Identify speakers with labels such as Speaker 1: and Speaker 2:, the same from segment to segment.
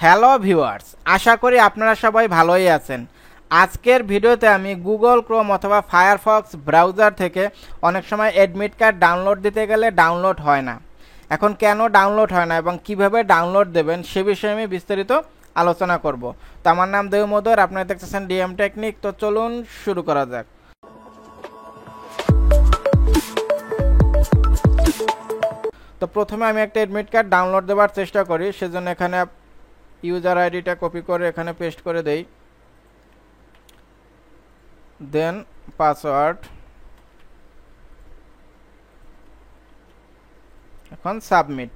Speaker 1: Hello viewers, আশা করি আপনারা সবাই ভালোই আছেন। আজকের ভিডিওতে আমি গুগল ক্রোম অথবা ফায়ারফক্স ব্রাউজার থেকে অনেক সময় অ্যাডমিট কার্ড ডাউনলোড দিতে গেলে ডাউনলোড হয় না। এখন কেন ডাউনলোড হয় না এবং কিভাবে ডাউনলোড দেবেন সে বিষয়ে আমি বিস্তারিত আলোচনা করব। তো আমার নাম দেবমোদর, আপনারা দেখতেছেন ডিএম টেকনিক। তো চলুন শুরু করা যাক। তো প্রথমে আমি একটা অ্যাডমিট কার্ড ডাউনলোড দেওয়ার চেষ্টা করি, সেজন্য এখানে ইউজার আইডিটা কপি করে এখানে পেস্ট করে দেই, দেন পাসওয়ার্ড, এখন সাবমিট।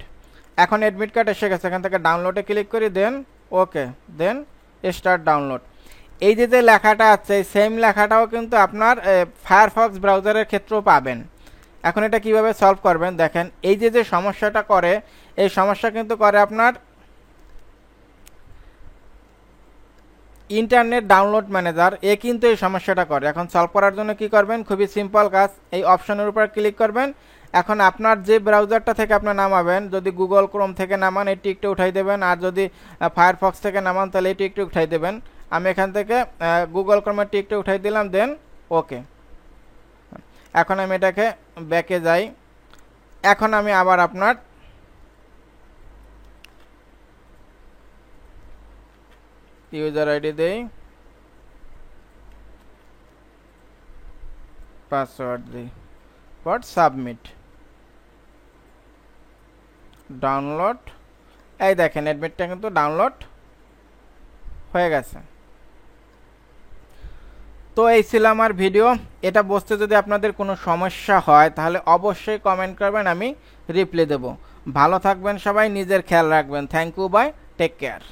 Speaker 1: এখন অ্যাডমিট কার্ড এসে গেছে, এখান থেকে ডাউনলোডে ক্লিক করি, দেন ওকে, দেন স্টার্ট ডাউনলোড। এই যে লেখাটা আছে সেম লেখাটাও কিন্তু আপনার ফায়ারফক্স ব্রাউজারের ক্ষেত্রেও পাবেন। এখন এটা কিভাবে সলভ করবেন দেখেন, এই যে সমস্যাটা করে, এই সমস্যা কিন্তু করে আপনার ইন্টারনেট ডাউনলোড ম্যানেজার, কিন্তু এই সমস্যাটা করে। এখন সলভ করার জন্য কি করবেন, খুবই সিম্পল কাজ, এই অপশনের উপর ক্লিক করবেন। এখন আপনার যে ব্রাউজারটা থেকে আপনার নামাবেন, যদি গুগল ক্রোম থেকে নামান এই টিকটা উঠাই দেবেন, আর যদি ফায়ারফক্স থেকে নামান তাহলে এই টিকটা উঠাই দেবেন। আমি এখান থেকে গুগল ক্রোমের টিকটা উঠাই দিলাম, দেন ওকে। এখন আমি এটাকে ব্যাকে যাই। এখন আমি আবার আপনার ইউজার আইডি দেই, পাসওয়ার্ড দিই, পর সাবমিট, ডাউনলোড। এই দেখেন অ্যাডমিটটা কিন্তু ডাউনলোড হয়ে গেছে। তো এই ছিল আমার ভিডিও। এটা বুঝতে যদি আপনাদের কোনো সমস্যা হয় তাহলে অবশ্যই কমেন্ট করবেন, আমি রিপ্লাই দেব। ভালো থাকবেন সবাই, নিজের খেয়াল রাখবেন। Thank you, bye, take care.